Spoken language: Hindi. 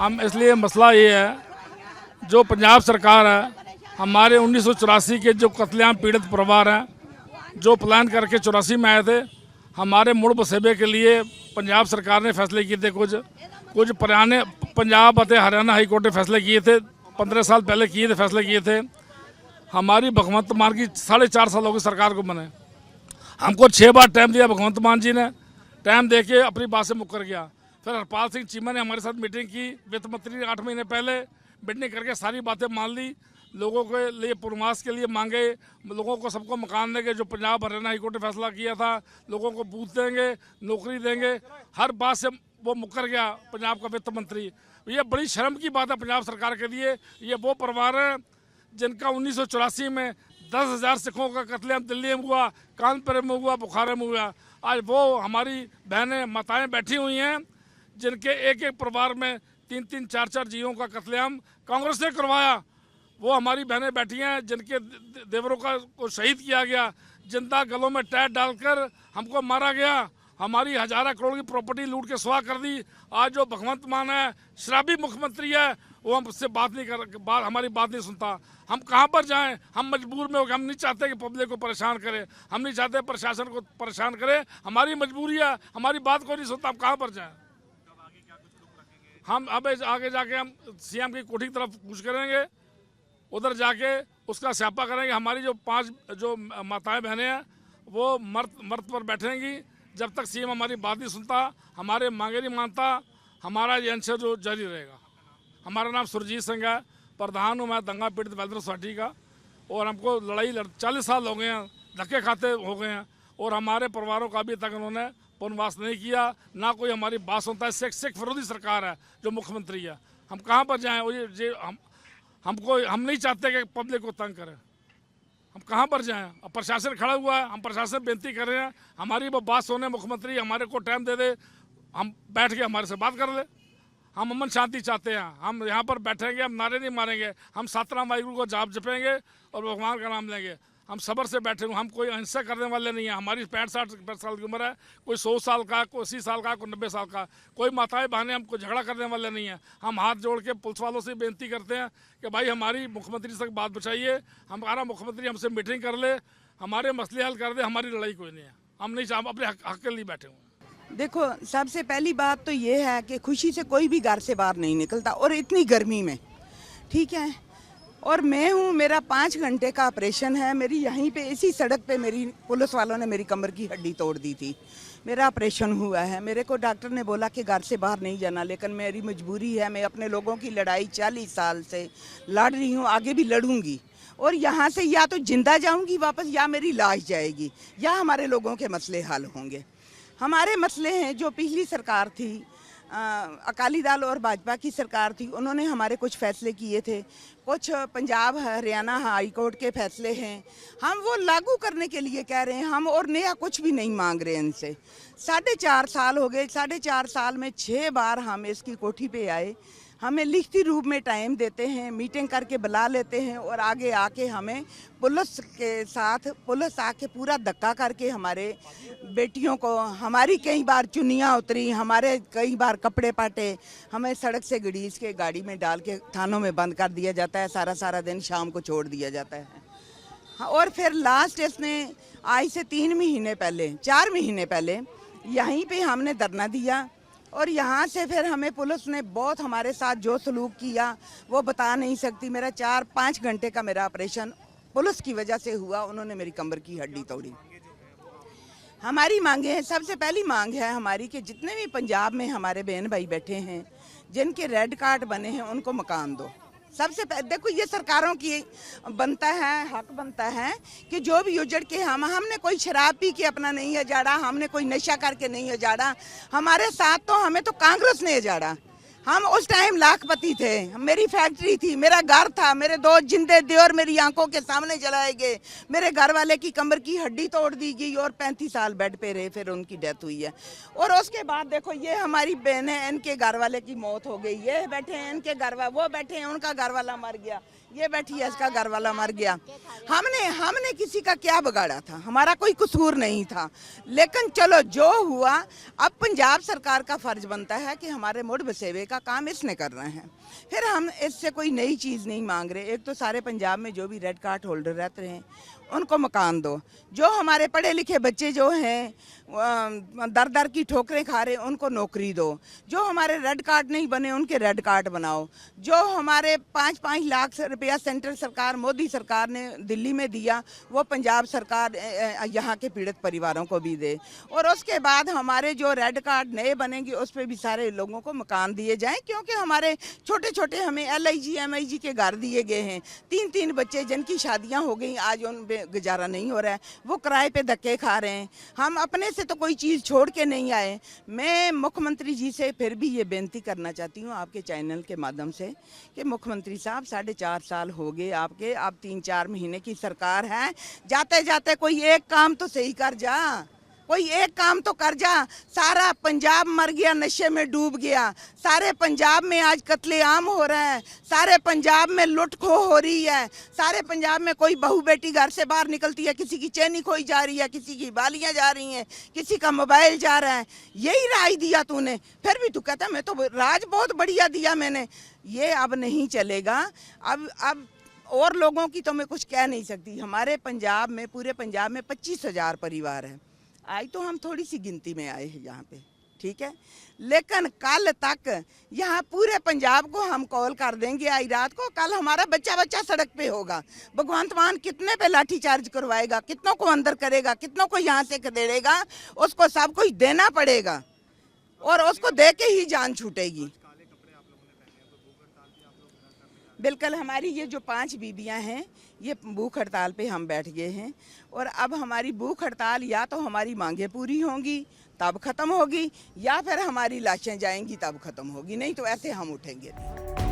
हम इसलिए मसला ये है, जो पंजाब सरकार है, हमारे 1984 के जो कत्लेआम पीड़ित परिवार हैं, जो प्लान करके 84 में आए थे, हमारे मुड़ बसेबे के लिए पंजाब सरकार ने फैसले किए थे। कुछ पुराने पंजाब और हरियाणा हाई कोर्ट ने फैसले किए थे, 15 साल पहले किए थे, फैसले किए थे। हमारी भगवंत मान की 4.5 साल हो गए सरकार को बने। हमको 6 बार टाइम दिया भगवंत मान जी ने, टाइम दे के अपनी बात से मुकर गया। फिर हरपाल सिंह चीमा ने हमारे साथ मीटिंग की, वित्त मंत्री ने 8 महीने पहले मीटिंग करके सारी बातें मान ली। लोगों के लिए पूर्वास के लिए मांगे, लोगों को सबको मकान देंगे, जो पंजाब हरियाणा हाईकोर्ट ने फैसला किया था, लोगों को बूथ देंगे, नौकरी देंगे, हर बात से वो मुकर गया पंजाब का वित्त मंत्री। ये बड़ी शर्म की बात है पंजाब सरकार के लिए। ये वो परिवार है जिनका 1984 में 10,000 सिखों का कत्लेआम दिल्ली में हुआ, कानपुर में हुआ, बुखारा में हुआ। आज वो हमारी बहनें माताएं बैठी हुई हैं जिनके एक एक परिवार में 3-3, 4-4 जीवों का कत्लेआम कांग्रेस ने करवाया। वो हमारी बहनें बैठी हैं जिनके देवरों को शहीद किया गया, जिंदा गलों में टैट डालकर हमको मारा गया, हमारी 1000 करोड़ की प्रॉपर्टी लूट के स्वाह कर दी। आज जो भगवंत मान है, शराबी मुख्यमंत्री है, वो हमसे हमारी बात नहीं सुनता। हम कहाँ पर जाएं? हम मजबूर में हो गए। हम नहीं चाहते कि पब्लिक को परेशान करे, हम नहीं चाहते प्रशासन को परेशान करे। हमारी मजबूरी है, हमारी बात को नहीं सुनता। हम कहाँ पर जाएं? हम अब आगे जाके हम सीएम की कोठी की तरफ कूच करेंगे, उधर जाके उसका स्यापा करेंगे। हमारी जो 5 जो माताएं बहनें हैं वो मर्द पर बैठेंगी जब तक सीएम हमारी बात नहीं सुनता, हमारे मांगे नहीं मानता। हमारा ये अंश जो जारी रहेगा। हमारा नाम सुरजीत सिंह है, प्रधान हूँ मैं दंगा पीड़ित वेलफेयर सोसाइटी का। और हमको 40 साल हो गए हैं, धक्के खाते हो गए हैं, और हमारे परिवारों का अभी तक उन्होंने पुनर्वास नहीं किया, ना कोई हमारी बात सुनता है। सिख विरोधी सरकार है जो मुख्यमंत्री है। हम कहाँ पर जाएँ? हम नहीं चाहते कि पब्लिक को तंग करें। हम कहाँ पर जाएं? अब प्रशासन खड़ा हुआ है, हम प्रशासन बेनती कर रहे हैं, हमारी वो बात सुने, मुख्यमंत्री हमारे को टाइम दे दे, हम बैठ के हमारे से बात कर ले। हम अमन शांति चाहते हैं। हम यहाँ पर बैठेंगे, हम नारे नहीं मारेंगे, हम सतनाम वाहिगुरु को जाप जपेंगे और भगवान का नाम लेंगे। हम सब्र से बैठे हुए, हम कोई अहिंसा करने वाले नहीं हैं। हमारी 65 साल की उम्र है, कोई 100 साल का, कोई 80 साल का, कोई 90 साल का। कोई माताएं बहनें हमको झगड़ा करने वाले नहीं हैं। हम हाथ जोड़ के पुलिस वालों से बेनती करते हैं कि भाई हमारी मुख्यमंत्री तक बात बचाइए, हमारा मुख्यमंत्री हमसे मीटिंग कर ले, हमारे मसले हल कर दे। हमारी लड़ाई कोई नहीं है, हम नहीं चाह अपने हक के लिए बैठे हुए हैं। देखो, सबसे पहली बात तो ये है कि खुशी से कोई भी घर से बाहर नहीं निकलता, और इतनी गर्मी में, ठीक है। और मैं हूँ, मेरा 5 घंटे का ऑपरेशन है। मेरी यहीं पे इसी सड़क पे मेरी पुलिस वालों ने मेरी कमर की हड्डी तोड़ दी थी। मेरा ऑपरेशन हुआ है। मेरे को डॉक्टर ने बोला कि घर से बाहर नहीं जाना, लेकिन मेरी मजबूरी है। मैं अपने लोगों की लड़ाई 40 साल से लड़ रही हूँ, आगे भी लड़ूंगी। और यहाँ से या तो जिंदा जाऊँगी वापस, या मेरी लाश जाएगी, या हमारे लोगों के मसले हल होंगे। हमारे मसले हैं, जो पिछली सरकार थी, अकाली दल और भाजपा की सरकार थी, उन्होंने हमारे कुछ फैसले किए थे, कुछ पंजाब हरियाणा हाई कोर्ट के फैसले हैं, हम वो लागू करने के लिए कह रहे हैं। हम और नया कुछ भी नहीं मांग रहे इनसे। 4.5 साल हो गए, 4.5 साल में 6 बार हम इसकी कोठी पे आए। हमें लिखती रूप में टाइम देते हैं, मीटिंग करके बुला लेते हैं, और आगे आके हमें पुलिस के साथ, पुलिस आके पूरा धक्का करके हमारे बेटियों को, हमारी कई बार चुन्नियाँ उतरी, हमारे कई बार कपड़े पाटे, हमें सड़क से घड़ीस के गाड़ी में डाल के थानों में बंद कर दिया जाता है। सारा दिन शाम को छोड़ दिया जाता है। हाँ, और फिर लास्ट इसने आज से 3 महीने पहले, 4 महीने पहले यहीं पे हमने धरना दिया, और यहाँ से फिर हमें पुलिस ने बहुत हमारे साथ जो सलूक किया वो बता नहीं सकती। मेरा 4-5 घंटे का मेरा ऑपरेशन पुलिस की वजह से हुआ। उन्होंने मेरी कमर की हड्डी तोड़ी। हमारी मांगे हैं, सबसे पहली मांग है हमारी कि जितने भी पंजाब में हमारे बहन भाई बैठे हैं, जिनके रेड कार्ड बने हैं, उनको मकान दो। सबसे पहले देखो, ये सरकारों की बनता है, हक बनता है कि जो भी उजड़ के, हमने कोई शराब पी के अपना नहीं उजाड़ा, हमने कोई नशा करके नहीं उजाड़ा। हमारे साथ तो हमें तो कांग्रेस ने उजाड़ा। हम उस टाइम लाखपति थे, मेरी फैक्ट्री थी, मेरा घर था, मेरे 2 जिंदे देवर मेरी आंखों के सामने जलाए गए, मेरे घर वाले की कमर की हड्डी तोड़ दी गई, और 35 साल बेड पे रहे, फिर उनकी डेथ हुई है। और उसके बाद देखो, ये हमारी बहन है, इनके घर वाले की मौत हो गई, ये बैठे हैं, इनके घर वाले वो बैठे हैं, उनका घर वाला मर गया, ये बैठी है, इसका घर वाला मर गया। हमने किसी का क्या बिगाड़ा था, हमारा कोई कसूर नहीं था। लेकिन चलो जो हुआ, अब पंजाब सरकार का फर्ज बनता है कि हमारे मुड़ बसेवे का काम इसने करना है। फिर हम इससे कोई नई चीज़ नहीं मांग रहे। एक तो सारे पंजाब में जो भी रेड कार्ड होल्डर रहते हैं उनको मकान दो, जो हमारे पढ़े लिखे बच्चे जो हैं दर दर की ठोकरें खा रहे उनको नौकरी दो, जो हमारे रेड कार्ड नहीं बने उनके रेड कार्ड बनाओ, जो हमारे 5-5 लाख रुपया सेंट्रल सरकार मोदी सरकार ने दिल्ली में दिया वो पंजाब सरकार यहाँ के पीड़ित परिवारों को भी दे। और उसके बाद हमारे जो रेड कार्ड नए बनेंगे उस पर भी सारे लोगों को मकान दिए जाएँ, क्योंकि हमारे छोटे छोटे हमें LIG MIG के घर दिए गए हैं। 3-3 बच्चे जिनकी शादियाँ हो गई आज उन पे गुजारा नहीं हो रहा है, वो किराए पे धक्के खा रहे हैं। हम अपने से तो कोई चीज़ छोड़ के नहीं आए। मैं मुख्यमंत्री जी से फिर भी ये बेनती करना चाहती हूँ आपके चैनल के माध्यम से कि मुख्यमंत्री साहब 4.5 साल हो गए आपके, अब 3-4 महीने की सरकार है, जाते जाते कोई एक काम तो सही कर जा, कोई एक काम तो कर जा। सारा पंजाब मर गया, नशे में डूब गया, सारे पंजाब में आज कत्लेआम हो रहा है, सारे पंजाब में लुट खो हो रही है, सारे पंजाब में कोई बहू बेटी घर से बाहर निकलती है, किसी की चैनी खोई जा रही है, किसी की बालियां जा रही हैं, किसी का मोबाइल जा रहा है। यही राज दिया तूने, फिर भी तू कहता मैं तो राज बहुत बढ़िया दिया मैंने। ये अब नहीं चलेगा। अब और लोगों की तो मैं कुछ कह नहीं सकती। हमारे पंजाब में, पूरे पंजाब में 25,000 परिवार हैं। आज तो हम थोड़ी सी गिनती में आए हैं यहाँ पे, ठीक है, लेकिन कल तक यहाँ पूरे पंजाब को हम कॉल कर देंगे। आई रात को कल हमारा बच्चा सड़क पे होगा। भगवंत मान कितने पे लाठी चार्ज करवाएगा, कितनों को अंदर करेगा, कितनों को यहाँ से खदेड़ेगा, उसको सब कुछ देना पड़ेगा और उसको दे के ही जान छूटेगी। बिल्कुल, हमारी ये जो 5 बीबियां हैं ये भूख हड़ताल पे हम बैठ गए हैं और अब हमारी भूख हड़ताल या तो हमारी मांगें पूरी होंगी तब ख़त्म होगी, या फिर हमारी लाशें जाएंगी तब ख़त्म होगी, नहीं तो ऐसे हम उठेंगे नहीं।